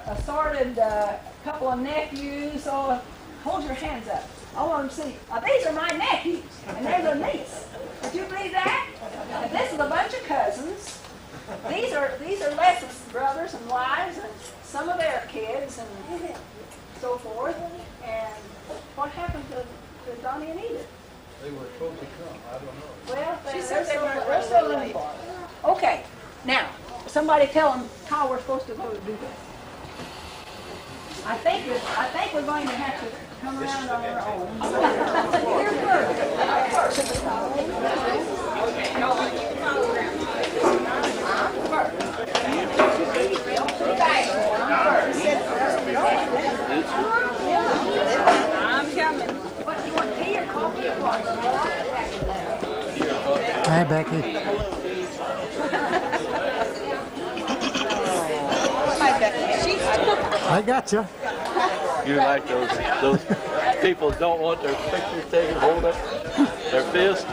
assorted couple of nephews. Oh, hold your hands up. I want them to see. These are my nephews, and there's a niece. Would you believe that? And this is a bunch of cousins. These are Les's brothers and wives, and some of their kids, and so forth. And what happened to Donnie and Edith? They were supposed to come. I don't know. Well, they're still looking for them. Okay. Now, somebody tell them how we're supposed to go to do this. I think we're going to have to come around on our own. Here first. I'm coming. What do you want, tea or coffee or what? Hi, Becky. Hi, Becky. I got you. You like those people don't want their pictures taken, hold up their fist.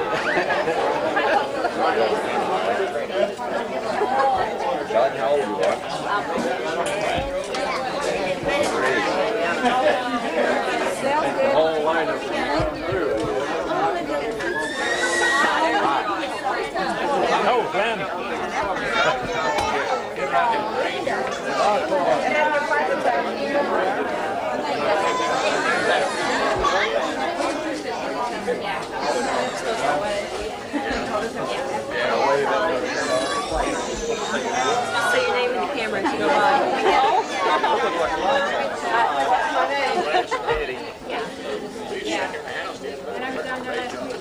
John, how old you are? The whole line of through. Oh, Glenn. Say your name in the camera as you go by. Yeah. And I was down there last week.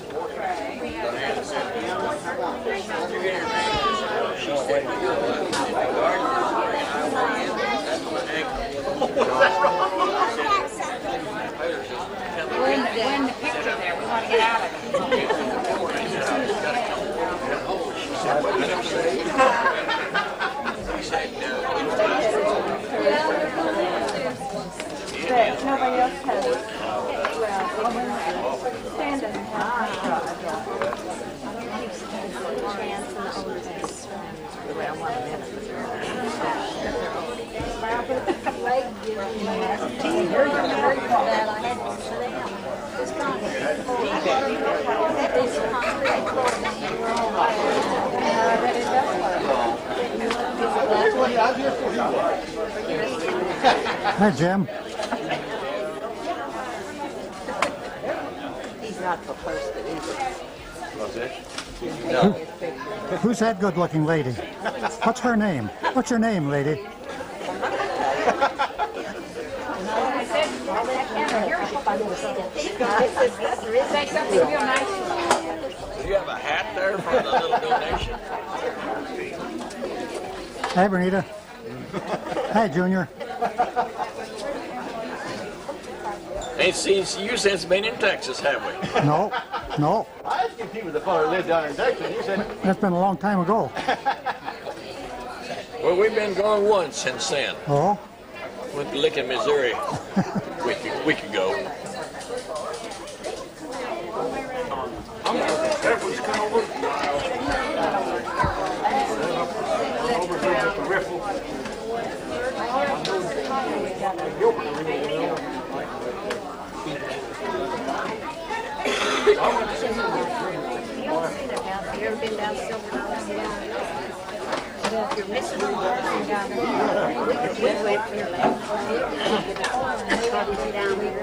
We're in the picture there. We want to get out of it. Nobody else has it. Well, standing. Hi, Jim. He's not supposed to either. What's it? Who's that good-looking lady? What's her name? What's your name, lady? Do you have a hat there for the little donation? Hi, Bernita. Hi, Junior. Ain't seen you since been in Texas, have we? No. I asked if he was the fellow who lived down in Texas. He said, That's been a long time ago. Well, we've been gone once since then. Oh? Went to Lincoln, Missouri a week ago. You ever been down Silver Mountain? If you're missing the water down there, just wait for your legs. Probably down here.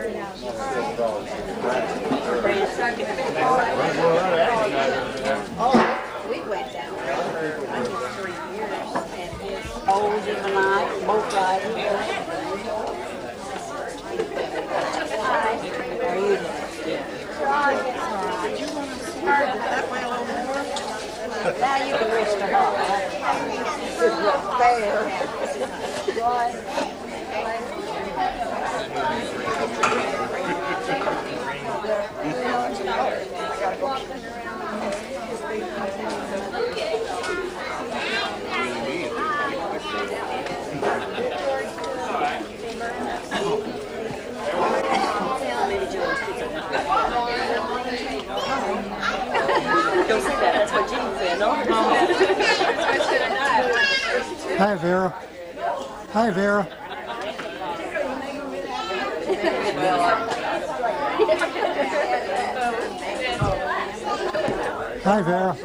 We went down there. I did 3 years, and his old in the line, both riding. Are you? That way a little more. Now you can reach the hall. It's not fair. That's what Jean said, no? Hi, Vera. Hi, Vera. Hi, Vera.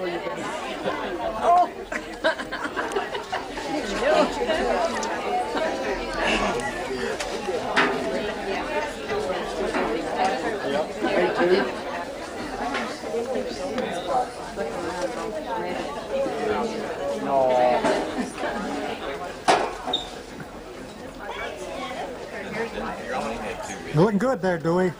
You're looking good there, Dewey.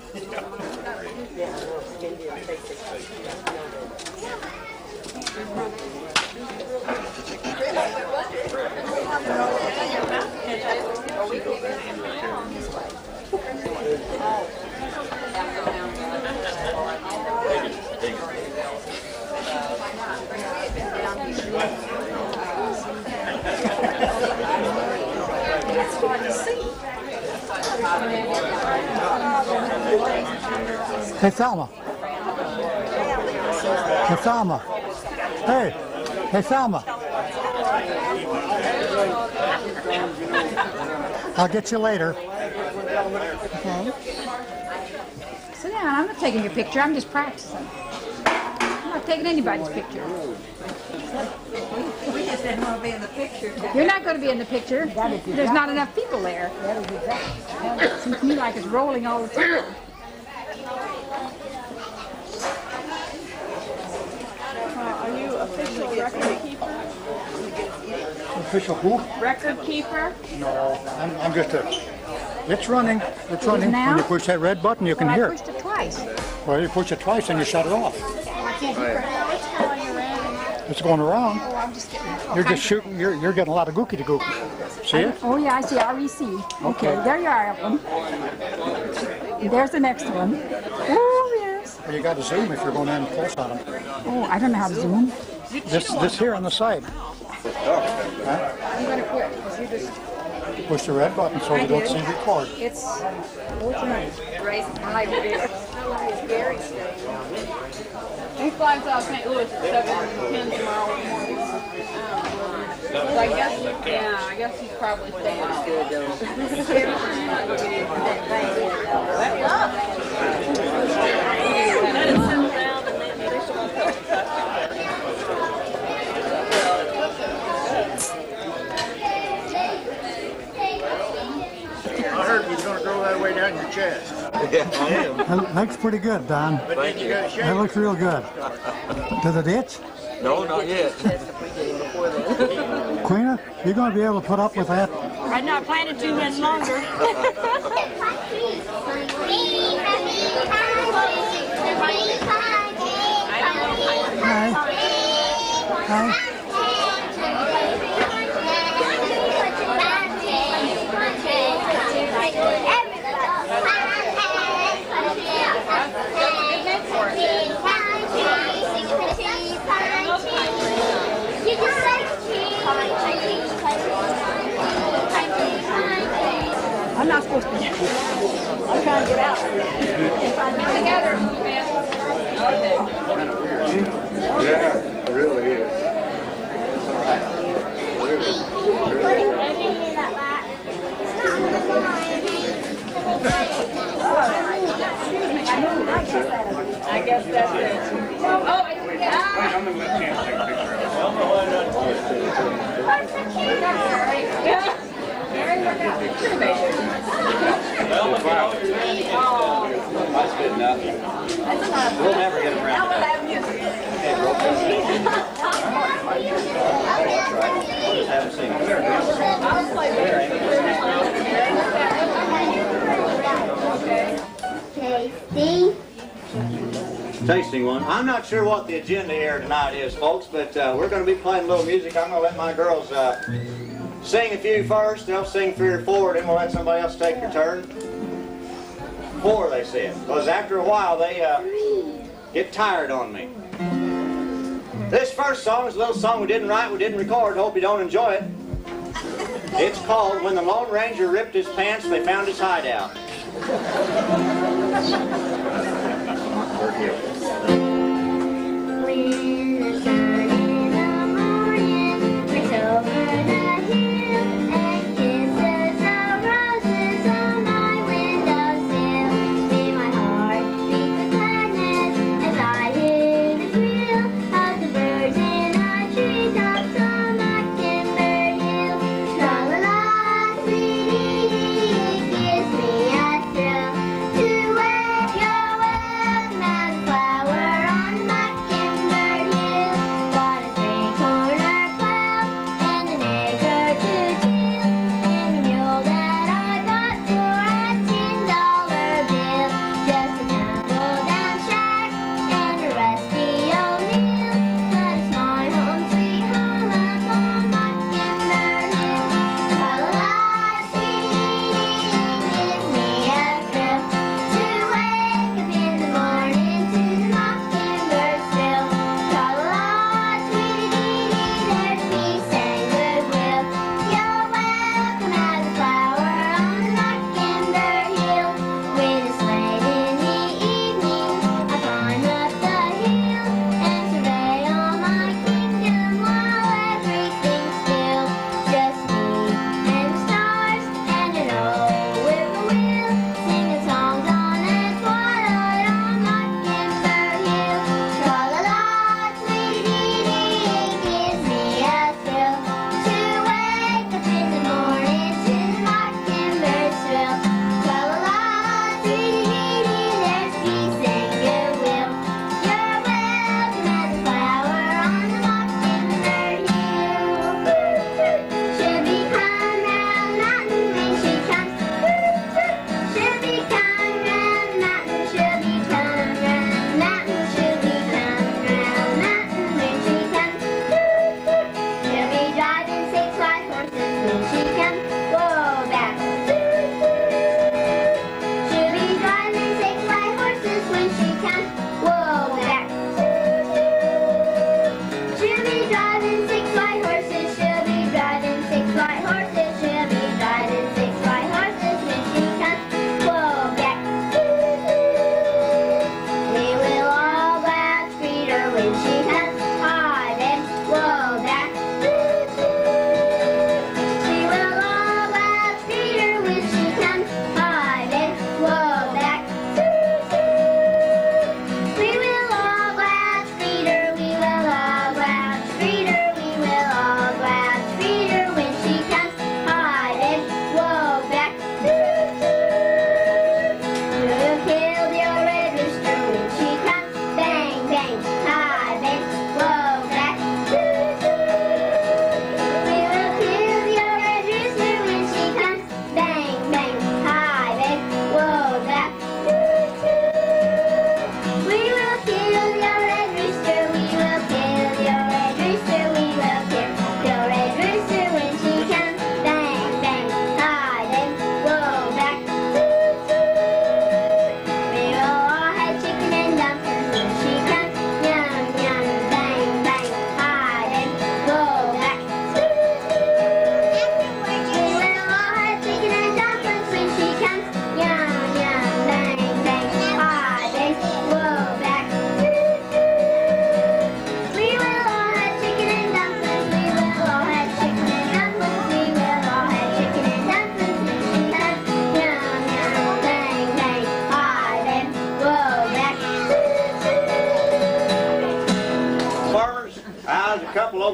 Hey, Thelma. Hey, Thelma. Hey. Hey, Thelma. I'll get you later. Okay. Sit down. I'm not taking your picture. I'm just practicing. I'm not taking anybody's picture. We just didn't want to be in the picture. You're not going to be in the picture. There's not enough people there. It seems to me like it's rolling all the time. Are you official record keeper? Official who? Record keeper? No, I'm just a... It's running. It's running. now? When you push that red button, you can Well, hear I it. pushed it twice. Well, you push it twice and you shut it off. It's going around. It's going around. Oh, I'm just getting... You're just shooting. You're getting a lot of gooky to gooky. See it? Oh, yeah, I see. REC. Okay, there you are, Evelyn. There's the next one. Oh, yes. Well, you got to zoom if you're going in close on them. Oh, I don't know how to zoom. This here on the side. I'm going to quit because you just... Push the red button so you don't see record. It's... What's your name? Hi, Greer. He flies out of St. Louis at 7:10 tomorrow morning. So I guess he's probably staying. I heard you was going to grow that way down your chest. Yeah, I am. That looks pretty good, Don. But then you got to shave. That looks real good. To the ditch? No, not yet. Queena, you're going to be able to put up with that? I'm not planning to any longer. Hi. Hi. I'm not supposed to. I'm trying to get out. Together. Yeah, it really is. I guess that's it. I'm going to let Chance take a picture of it. That's good enough. We'll never get around to that. Haven't seen tasting one. I'm not sure what the agenda here tonight is, folks, but we're going to be playing a little music. I'm going to let my girls sing a few first. They'll sing 3 or 4, then we'll let somebody else take their turn. 4, they said, because after a while they get tired on me. This first song is a little song we didn't write, we didn't record. Hope you don't enjoy it. It's called When the Lone Ranger Ripped His Pants, They Found His Hideout. Over the hill and kisses of roses on my windowsill.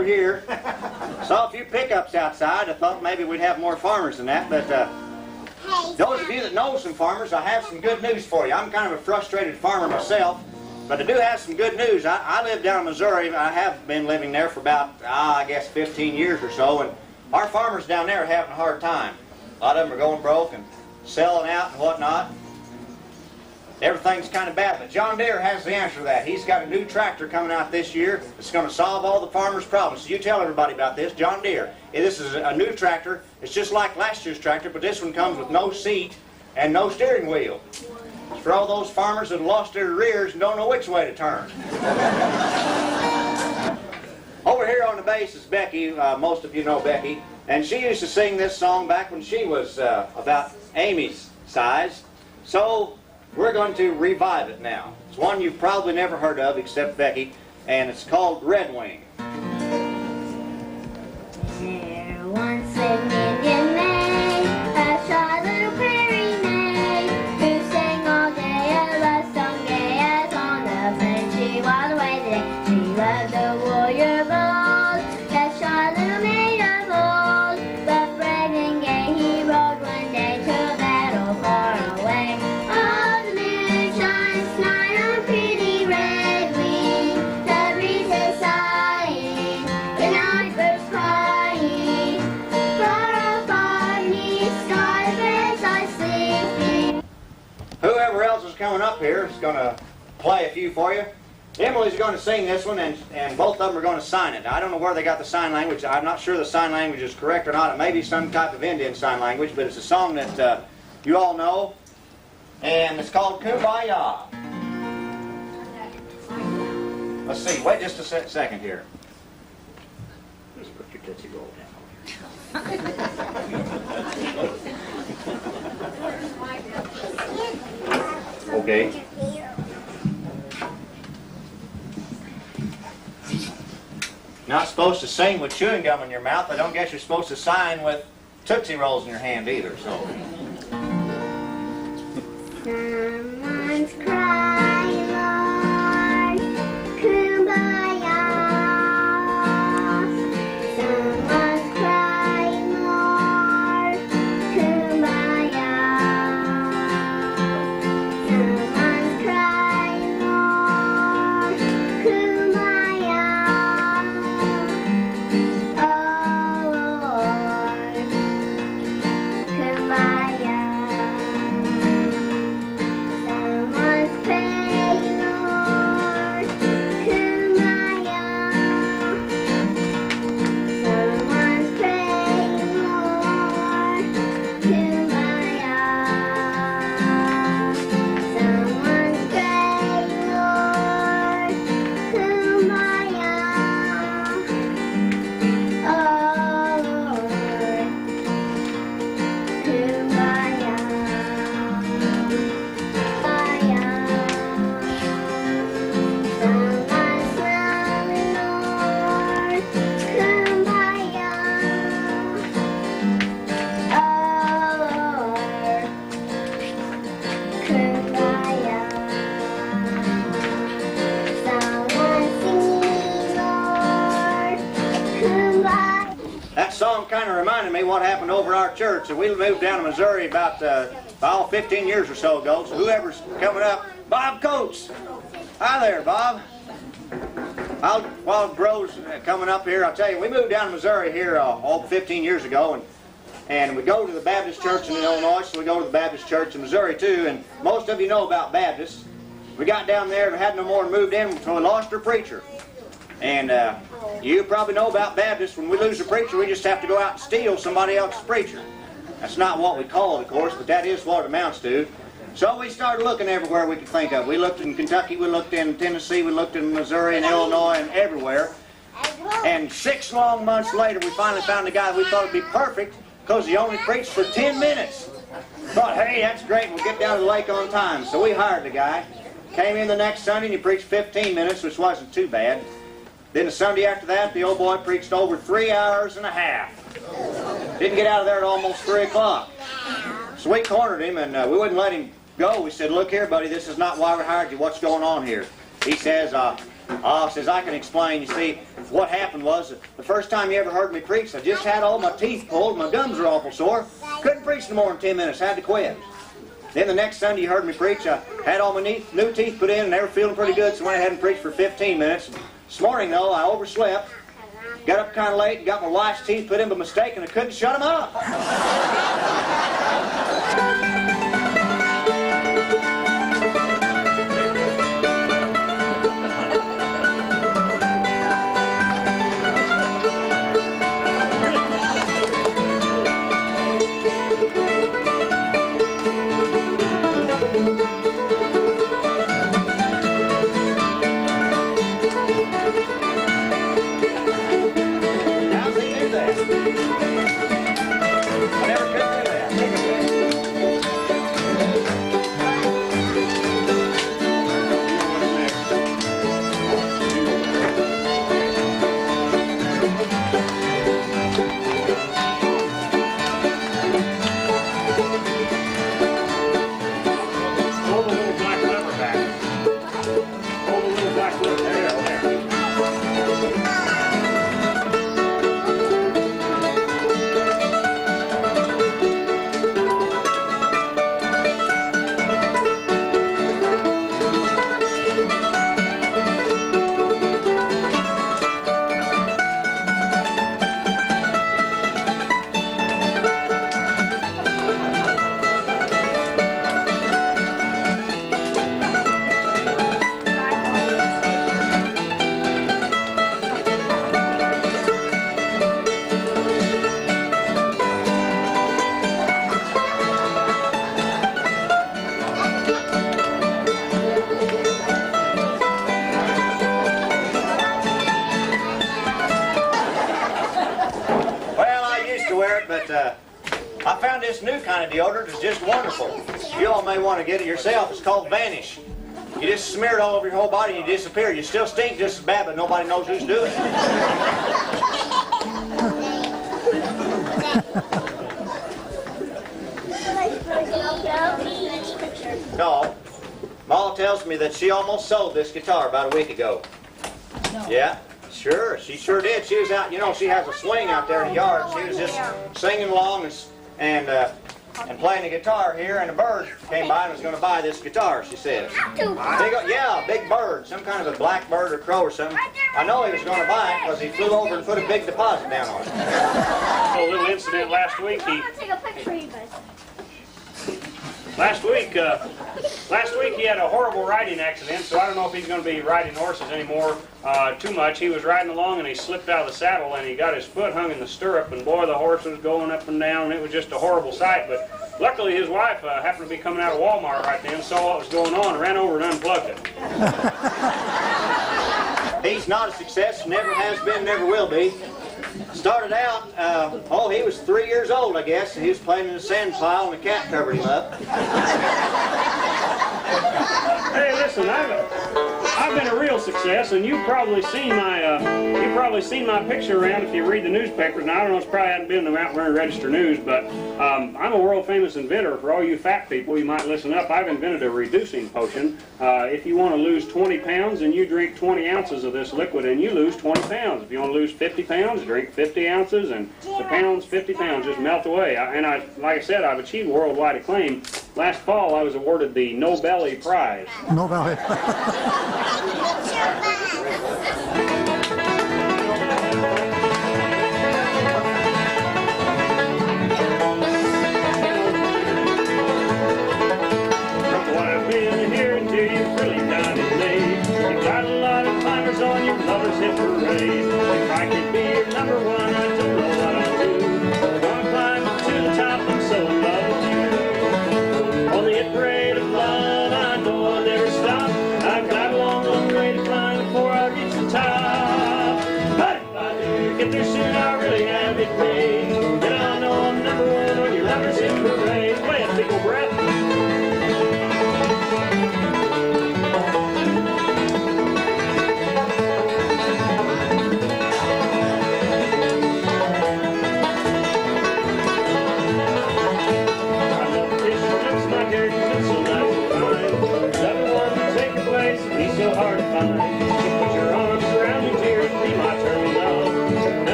over here. Saw a few pickups outside. I thought maybe we'd have more farmers than that, but those of you that know some farmers, I have some good news for you. I'm kind of a frustrated farmer myself, but I do have some good news. I live down in Missouri. I have been living there for about, I guess, 15 years or so, and our farmers down there are having a hard time. A lot of them are going broke and selling out and whatnot. Everything's kind of bad, but John Deere has the answer to that. He's got a new tractor coming out this year that's going to solve all the farmers' problems. So you tell everybody about this. John Deere. This is a new tractor. It's just like last year's tractor, but this one comes with no seat and no steering wheel. It's for all those farmers that have lost their rears and don't know which way to turn. Over here on the bass is Becky. Most of you know Becky. And she used to sing this song back when she was about Amy's size. So we're going to revive it now. It's one you've probably never heard of except Becky, and it's called Red Wing. There once lived Indian May, a shy little prairie maid, who sang all day a love song gay as on the plain. She whiled away the day. She loved the warrior bold, that shy little maid of old. But brave and gay he rode one day to a battle far away. Oh, the moon shines tonight on pretty red wing. The breeze is sighing, the night bird's crying. Far off on the sky, the birds are sleeping. Whoever else is coming up here is going to play a few for you. Emily's going to sing this one, and both of them are going to sign it. Now, I don't know where they got the sign language. I'm not sure the sign language is correct or not. It may be some type of Indian sign language, but it's a song that you all know, and it's called Kumbaya. Let's see. Wait just a second here. Just put your Tootsie Roll down. Okay. Not supposed to sing with chewing gum in your mouth. I don't guess you're supposed to sign with Tootsie Rolls in your hand either. So. Someone's crying, Lord, Kumbaya. Someone's crying, Lord, Kumbaya. Someone's crying, Lord, Kumbaya. Oh, Lord, Kumbaya. Someone's praying, Lord, Kumbaya. Someone's praying, Lord, Kumbaya. Someone's praying, Lord, Kumbaya. Oh, Lord, Kumbaya. Someone's smiling, Lord, Kumbaya. Oh, Lord, Kumbaya. Someone's singing, Lord, Kumbaya. That song kind of reminded me what happened over our church. So we moved down to Missouri about 15 years or so ago. So whoever's coming up, Bob Coates. Hi there, Bob. While Bro's coming up here, I'll tell you, we moved down to Missouri here all 15 years ago, and we go to the Baptist church in Illinois, so we go to the Baptist church in Missouri too, and most of you know about Baptists. We got down there and had no more and moved in, so we lost our preacher. And you probably know about Baptists. When we lose a preacher, we just have to go out and steal somebody else's preacher. That's not what we call it, of course, but that is what it amounts to. So we started looking everywhere we could think of. We looked in Kentucky, we looked in Tennessee, we looked in Missouri and Illinois and everywhere. And 6 long months later, we finally found a guy we thought would be perfect because he only preached for 10 minutes. Thought, hey, that's great, we'll get down to the lake on time. So we hired the guy. Came in the next Sunday and he preached 15 minutes, which wasn't too bad. Then the Sunday after that, the old boy preached over 3 hours and a half. Didn't get out of there at almost 3 o'clock. So we cornered him, and we wouldn't let him go. We said, look here, buddy, this is not why we hired you. What's going on here? He says, Says, I can explain. You see, what happened was, the first time you ever heard me preach, I just had all my teeth pulled, my gums were awful sore. Couldn't preach no more than 10 minutes, had to quit. Then the next Sunday you heard me preach, I had all my new teeth put in and they were feeling pretty good, so I went ahead and preached for 15 minutes. This morning, though, I overslept, got up kind of late, and got my wife's teeth put in by mistake, and I couldn't shut them up. I found this new kind of deodorant. It's just wonderful. You all may want to get it yourself. It's called Vanish. You just smear it all over your whole body and you disappear. You still stink just as bad, but nobody knows who's doing it. No. Ma tells me that she almost sold this guitar about a week ago. No. Yeah. Sure, she sure did. She was out, you know, she has a swing out there in the yard. She was just singing along and playing the guitar here, and a bird came by and was going to buy this guitar, she says. Yeah, a big bird, some kind of a black bird or crow or something. I know he was going to buy it because he flew over and put a big deposit down on it. A little incident last week. Last week he had a horrible riding accident, so I don't know if he's going to be riding horses anymore too much. He was riding along and he slipped out of the saddle and he got his foot hung in the stirrup, and boy, the horse was going up and down, and it was just a horrible sight. But luckily his wife happened to be coming out of Walmart right then, saw what was going on, and ran over and unplugged it. He's not a success, never has been, never will be. Started out, he was 3 years old, I guess, and he was playing in the sand pile and the cat covered him up. Hey, listen, I've been a real success, and you've probably seen my picture around if you read the newspapers. Now, I don't know, it's probably hadn't been in the Mount Vernon Register News, but I'm a world famous inventor. For all you fat people, you might listen up. I've invented a reducing potion. If you want to lose 20 pounds, and you drink 20 ounces of this liquid, and you lose 20 pounds. If you want to lose 50 pounds, drink 50 ounces, and the pounds, 50 pounds, just melt away. Like I said, I've achieved worldwide acclaim. Last fall, I was awarded the Nobel Prize. Nobel. On your lover's hit parade. If I could be your number one, I don't know what I'd do. I'm gonna climb to the top, I'm so in love with you. On the hit parade of love, I know I'll never stop. I've got a long, long way to climb before I reach the top.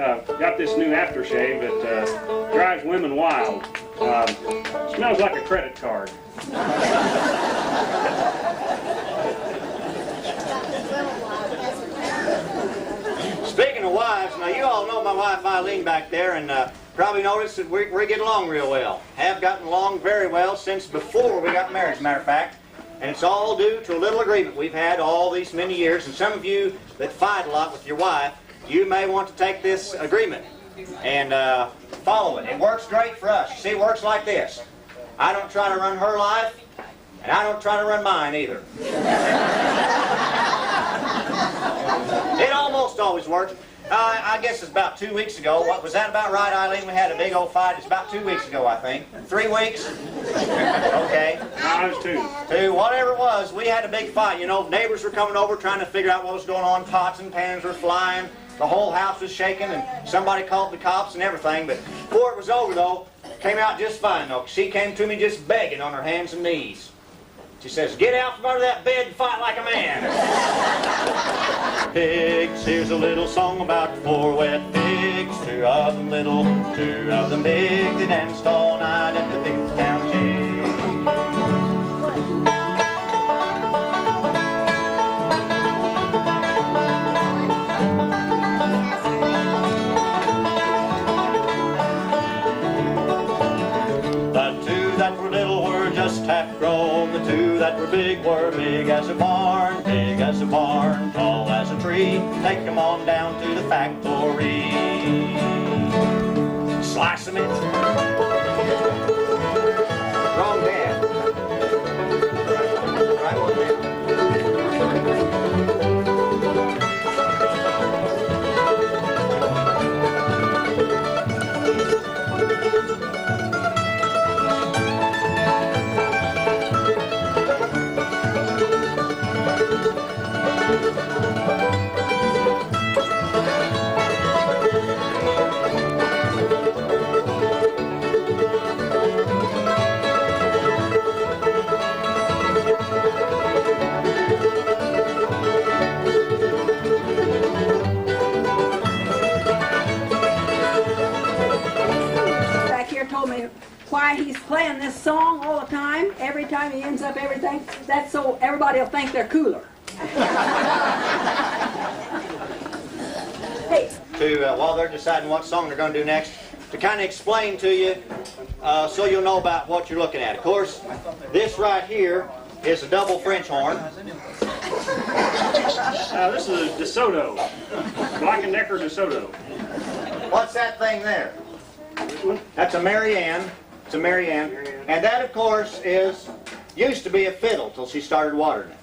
got this new aftershave that drives women wild. Smells like a credit card. Speaking of wives, now you all know my wife Eileen back there, and probably noticed that we get along real well. Have gotten along very well since before we got married, as a matter of fact. And it's all due to a little agreement we've had all these many years. And some of you that fight a lot with your wife, you may want to take this agreement and follow it. It works great for us. You see, it works like this. I don't try to run her life, and I don't try to run mine either. It almost always works. I guess it's about 2 weeks ago. What was that about right, Eileen? We had a big old fight. It's about 2 weeks ago, I think. 3 weeks? Okay. No, it was 2. 2, whatever it was, we had a big fight. You know, neighbors were coming over trying to figure out what was going on. Pots and pans were flying. The whole house was shaking, and somebody called the cops and everything. But before it was over, though, came out just fine, though. She came to me just begging on her hands and knees. She says, "Get out from under that bed and fight like a man." Pigs, here's a little song about 4 wet pigs. 2 of them little, 2 of them big. They danced all night at the big town jig. The 2 that were little were just half grown. The 2 that were big as a barn, tall as a tree. Take them on down to the factory. Slice them in. Wrong hand. Right one there. Why he's playing this song all the time, every time he ends up everything, that's so everybody will think they're cooler. Hey. While they're deciding what song they're going to do next, to kind of explain to you so you'll know about what you're looking at. Of course, this right here is a double French horn. This is a DeSoto, Black & Decker DeSoto. What's that thing there? That's a Marianne. It's a Marianne. And that, of course, used to be a fiddle till she started watering it.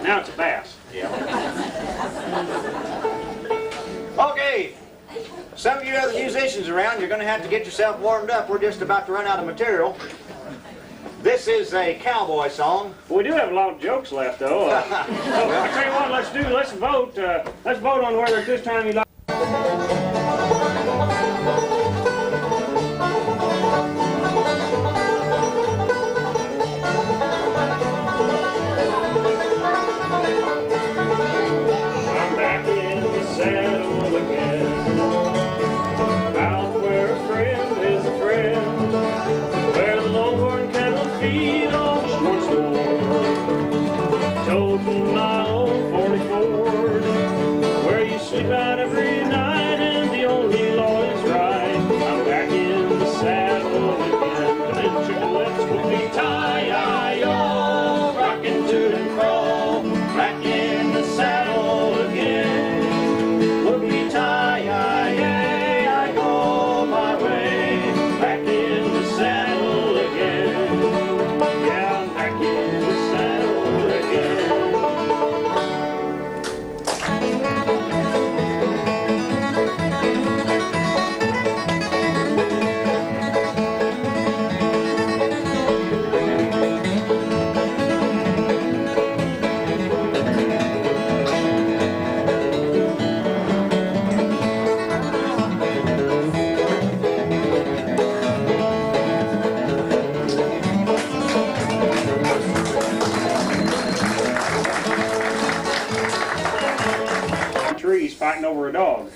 Now it's a bass. Yeah. Okay. Some of you other musicians around, you're going to have to get yourself warmed up. We're just about to run out of material. This is a cowboy song. We do have a lot of jokes left, though. I tell you what, let's vote. Let's vote on whether this time you like. Sleep out every for a dog.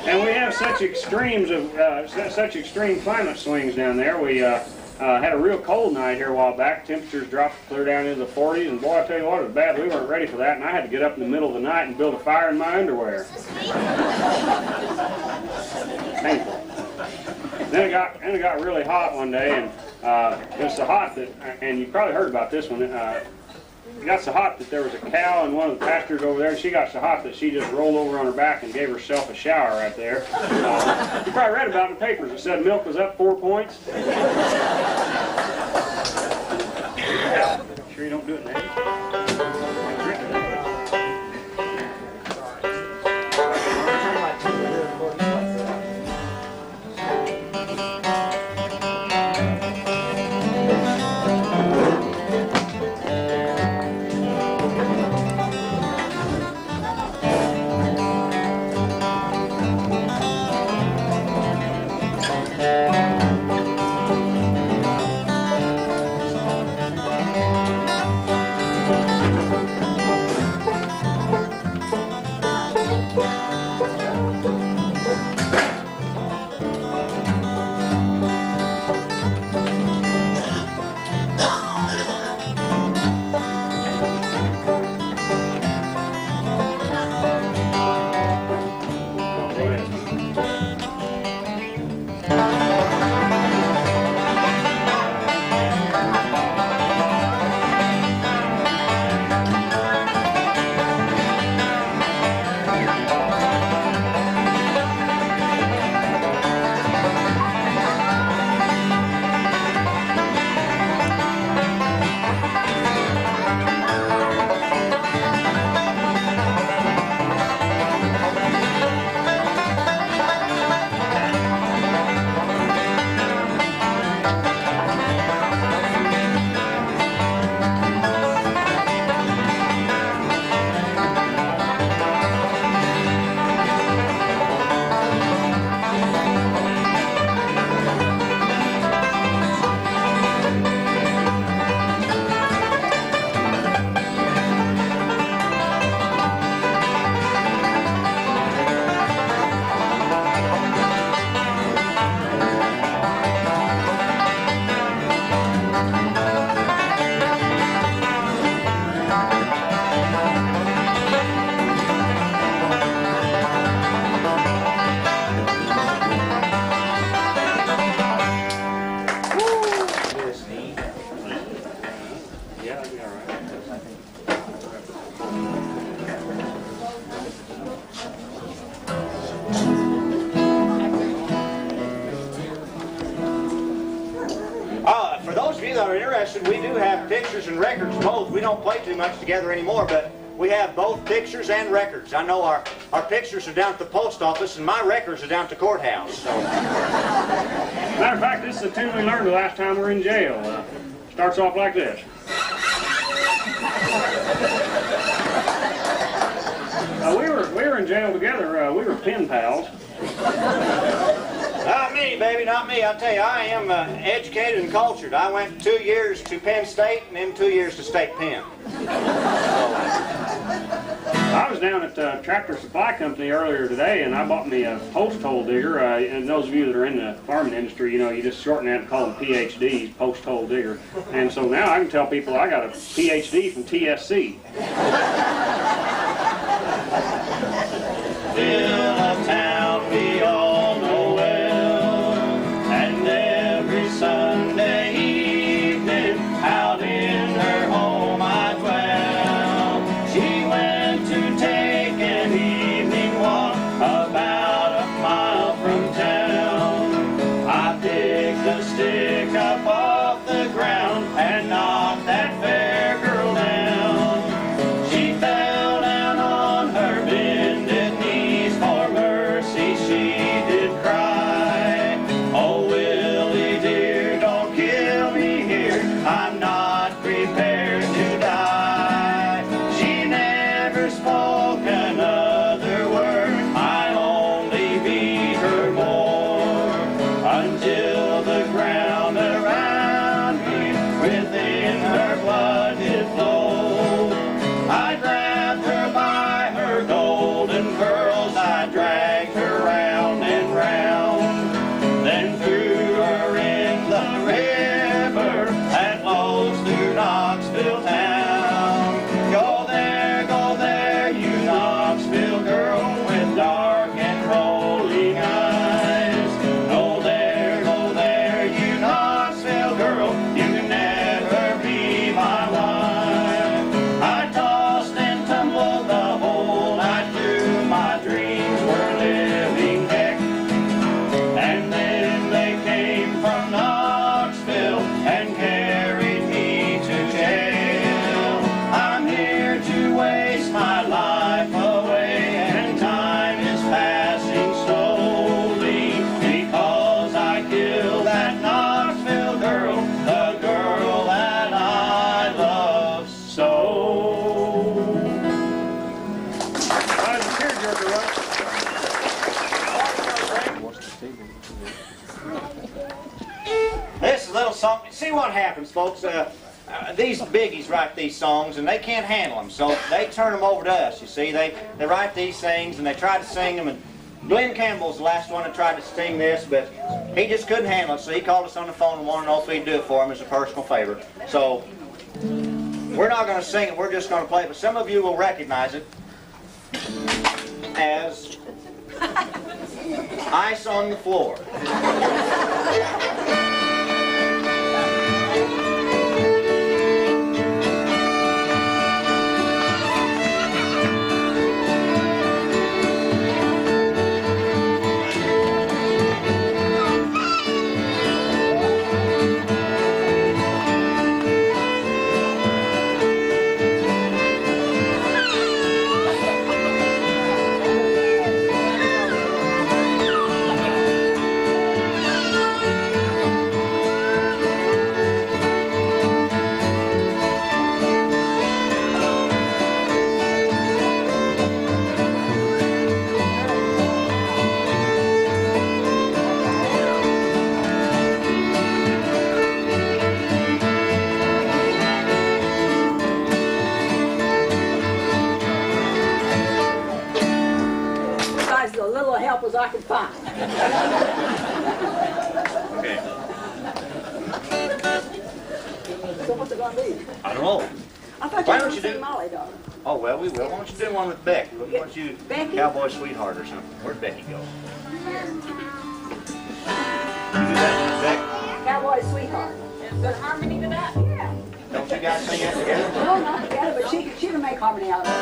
And we have such extremes of such extreme climate swings down there. We had a real cold night here a while back. Temperatures dropped clear down into the 40s, and boy, I tell you what, it was bad. We weren't ready for that, and I had to get up in the middle of the night and build a fire in my underwear. Painful. Then it got really hot one day, and it was so hot that, and you probably heard about this one. It got so hot that there was a cow in one of the pastures over there, and she got so hot that she just rolled over on her back and gave herself a shower right there. You probably read about it in the papers. It said milk was up 4 points. Sure you don't do it now? We do have pictures and records both. We don't play too much together anymore, but we have both pictures and records. I know our pictures are down at the post office, and my records are down at the courthouse. So. Matter of fact, this is a tune we learned the last time we were in jail. Starts off like this. We were in jail together. We were pen pals. Not me, baby, not me. I'll tell you, I am educated and cultured. I went 2 years to Penn State and then 2 years to State Penn. I was down at Tractor Supply Company earlier today, and I bought me a post hole digger. And those of you that are in the farming industry, you know, you just shorten that and call them PhDs, post hole digger. And so now I can tell people I got a PhD from TSC. Fill a town we all know well, and every Sunday evening out in her home I dwell. She went to take an evening walk about a mile from town. I picked a stick up off the ground and knocked that fair girl down. She fell dragged her round and round, then threw her in the river that flows through Knoxville town. Go there, you Knoxville girl with dark and rolling eyes. Go there, you Knoxville girl, you can never be my wife. I tossed and tumbled the whole night through, my dreams were living heck. And then they came from Knoxville and carried me to jail. I'm here to waste my life away, and time is passing slowly, because I killed that Knoxville girl, the girl that I love so. That's a tearjerker, right? This is a little something. See what happens, folks. These biggies write these songs, and they can't handle them, so they turn them over to us, you see. They write these things, and they try to sing them, and Glenn Campbell's the last one that tried to sing this, but he just couldn't handle it, so he called us on the phone and wanted to know if we'd do it for him as a personal favor. So, we're not going to sing it, we're just going to play it, but some of you will recognize it as Ice on the Floor. Besides the little help as I could find. Okay. So what's it going to be? I don't know. I thought Why you don't were you going to do- sing Molly, darling. Oh, well, we will. Why don't you do one with Beck? Why don't you Becky? Cowboy Sweetheart or something? Where'd Becky go? You do that, Beck? Cowboy Sweetheart. Is there harmony to that? Yeah. Don't you guys sing that together? No, not together, but she can make harmony out of it.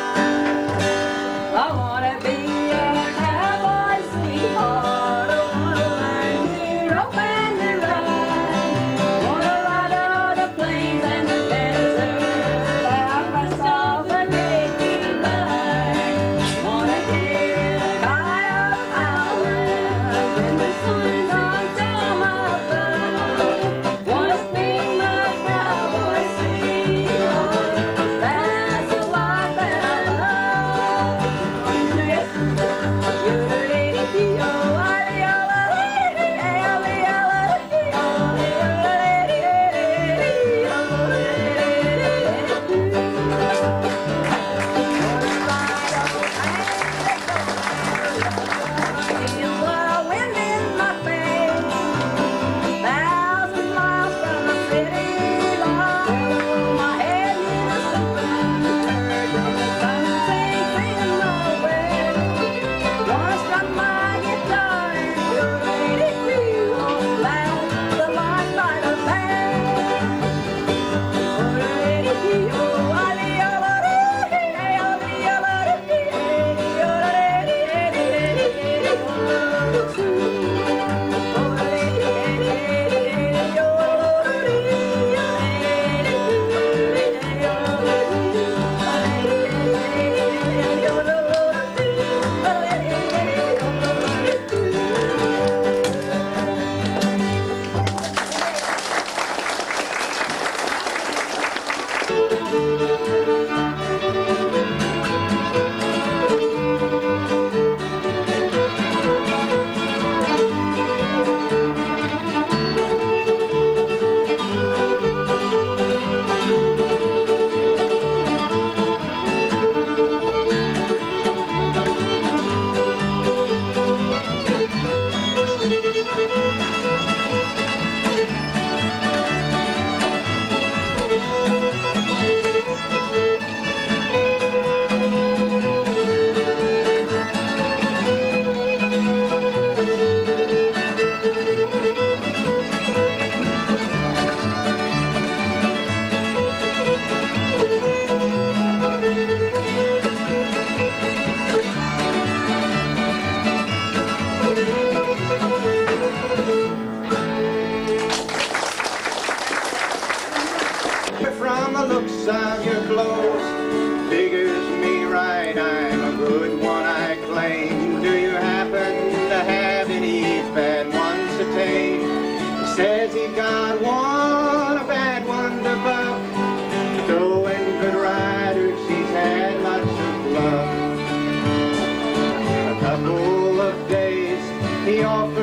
I want to be a cowboy sweetheart. I want to learn to rope and to ride. Want to ride all the plains and the deserts out west of the Great Divide. Want to get high up mountains when the sun's on top of the mountain. Want to speak my cowboy sweetheart. That's the life that I love.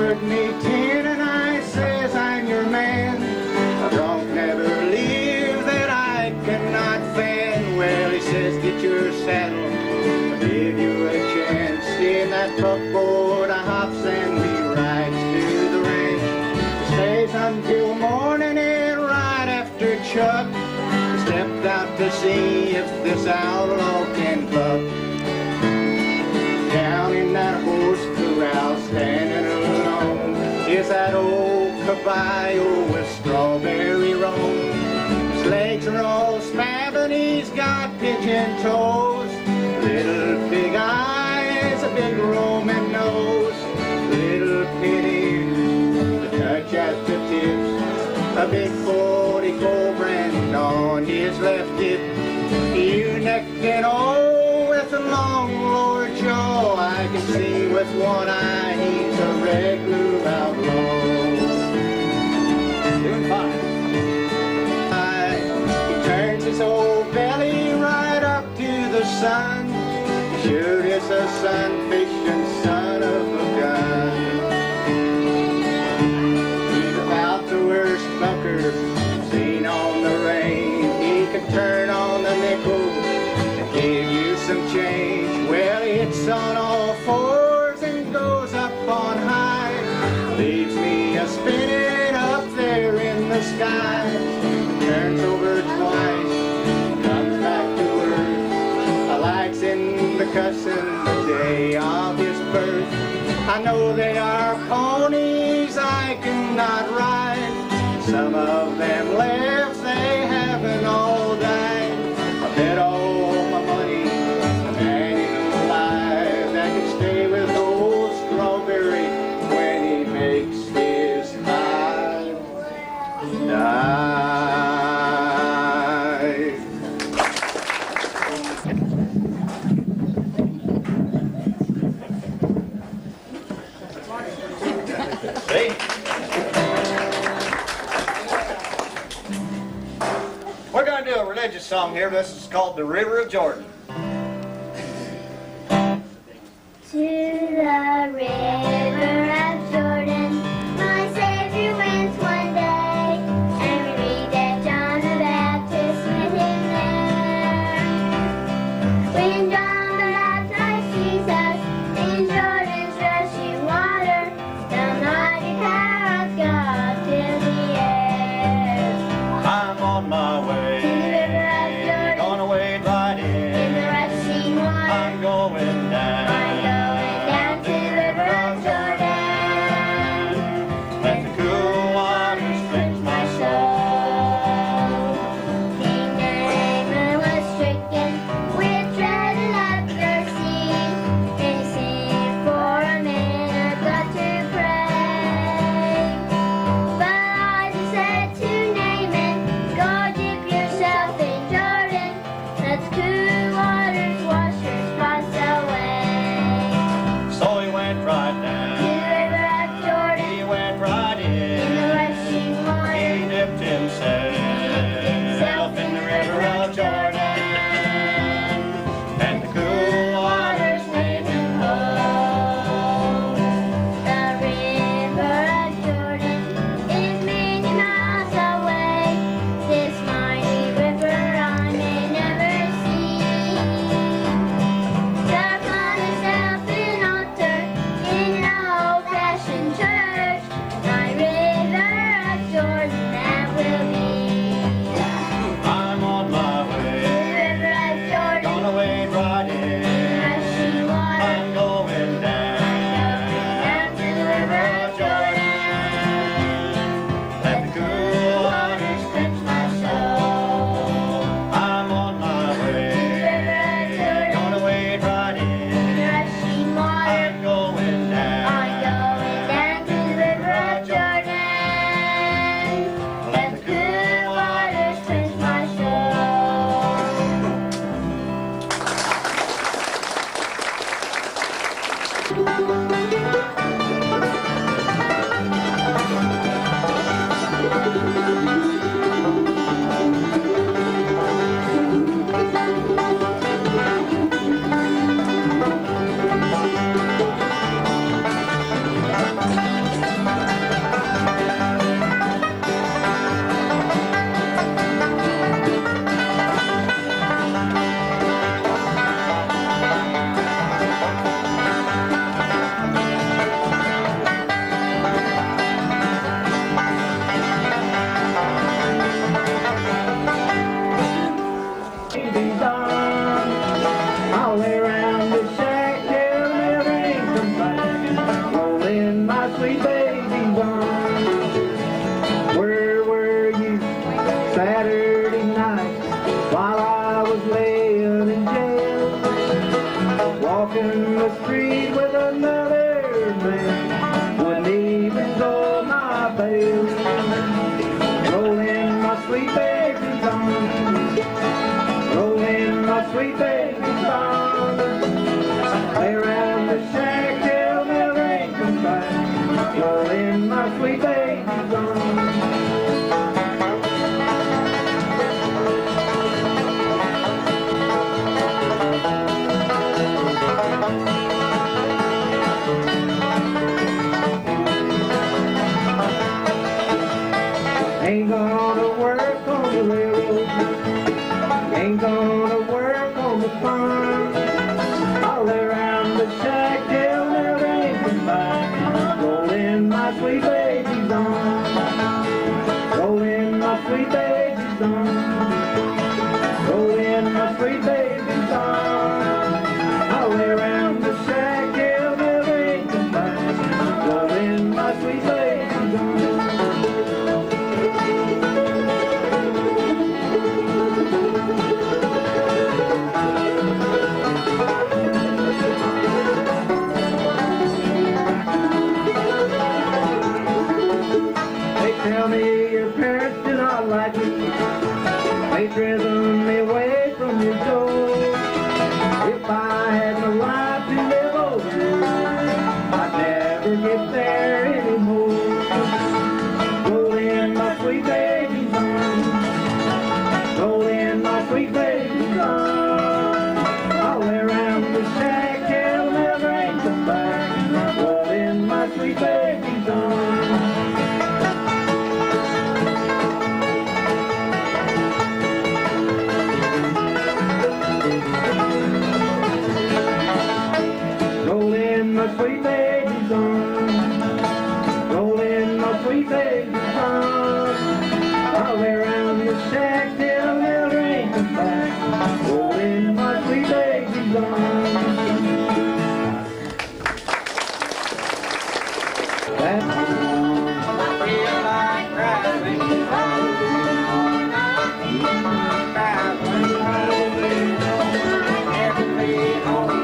offered me 10 and I says I'm your man. A bronc never leaves that I cannot fan. Well, he says get your saddle, I'll give you a chance. In that buckboard I hops and we rides to the ranch. Stays until morning and right after Chuck stepped out to see if this outlaw can buck. Down in that horse corral, standing alone, is that old caballo with strawberry roan. His legs are all spabbing, he's got pigeon toes, little big eyes, a big Roman nose, little pity, the touch at the tips, a big 44 brand on his left hip, ewe-necked and old with a long lower jaw. I can see with one eye he's a regular outlaw. Doing fine. He turns his old belly right up to the sun. Sure is a sun-fishing son of a gun. He's about the worst bunker seen on the range. He can turn on the nickel and give you some change. Well, he hits on all fours and goes up on high. Leaves me a spinning up there in the sky. Turns over twice, comes back to earth. I likes in the cussing the day of his birth. I know they are ponies I cannot ride. Some of them left, they haven't all died. I bet all my money, a man in alive that can stay with old Strawberry when he makes his dive. See? We're going to do a religious song here. This is called The River of Jordan. To the river of Jordan, my Savior went one day, and we read that John the Baptist met him there. When John the Baptist Jesus in Jordan's rushing water, the mighty power of God filled the air. I'm on my way, To the river of Jordan, gonna wade right in the in. rushing water, I'm going down. I'm going sweet baby's arms. Ain't gonna work on the railroad, ain't gonna work on the farm. I'll lay around the shack till there ain't nobody. Roll in my sweet baby's arms, roll in my sweet baby's arms, roll in my sweet baby's arms. I'll lay around the shack till there ain't nobody. Roll in my sweet baby's arms. Tell me your parents do not like me. They driven me away from your door. If I had no life to live over, I'd never get there anymore. Roll in my sweet baby's arms, roll in my sweet baby's arms. I'll lay around the shack till never ain't come back. Roll in my sweet baby's arms. Roll in my sweet baby's arms, roll in my sweet baby's arms. I'll lay around the shack till there ain't come back. Roll in my sweet baby's arms. That's I feel like driving home. I feel like driving home. I never be home.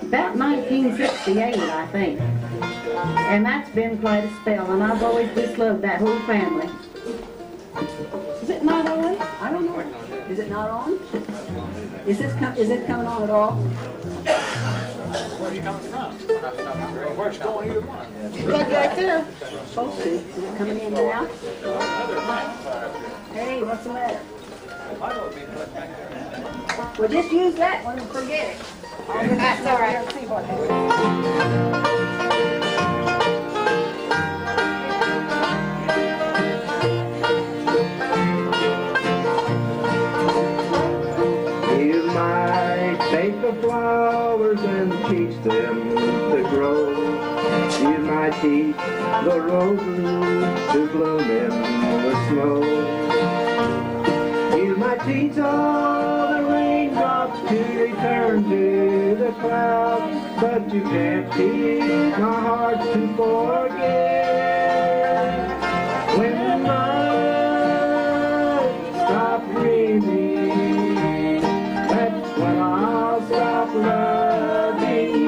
About 1968, I think. And that's been quite a spell, and I've always just loved that whole family. Is it not on? I don't know. Is it not on? Is it coming on at all? Where are you coming from? Where's going either one? Plug right there. Supposed to. Is it coming in now? Hey, what's the matter? Well, just use that one and forget it. That's all right. See what happens. You might take the flowers and teach them to grow. You might teach the roses to bloom in the snow. You might teach all the raindrops to return to the clouds, but you can't teach my heart to forget. When the night stops dreaming, that's when I'll stop loving you.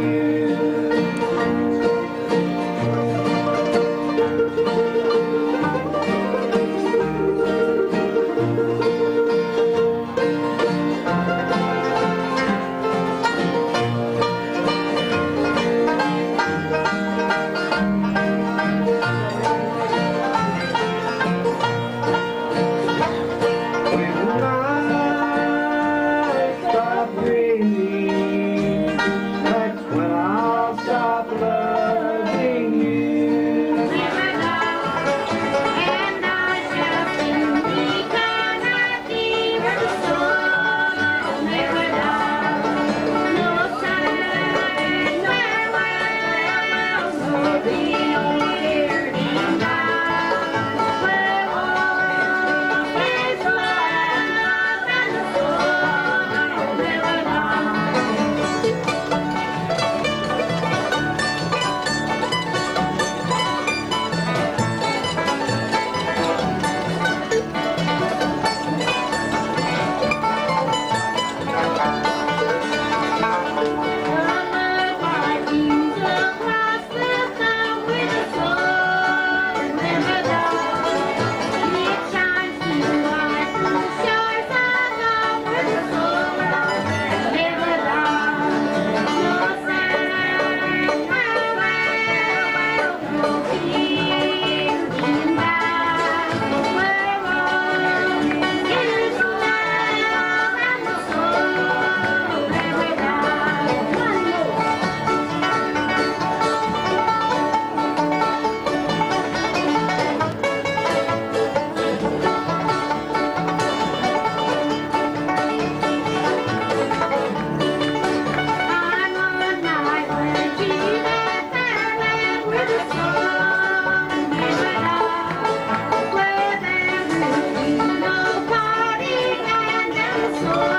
So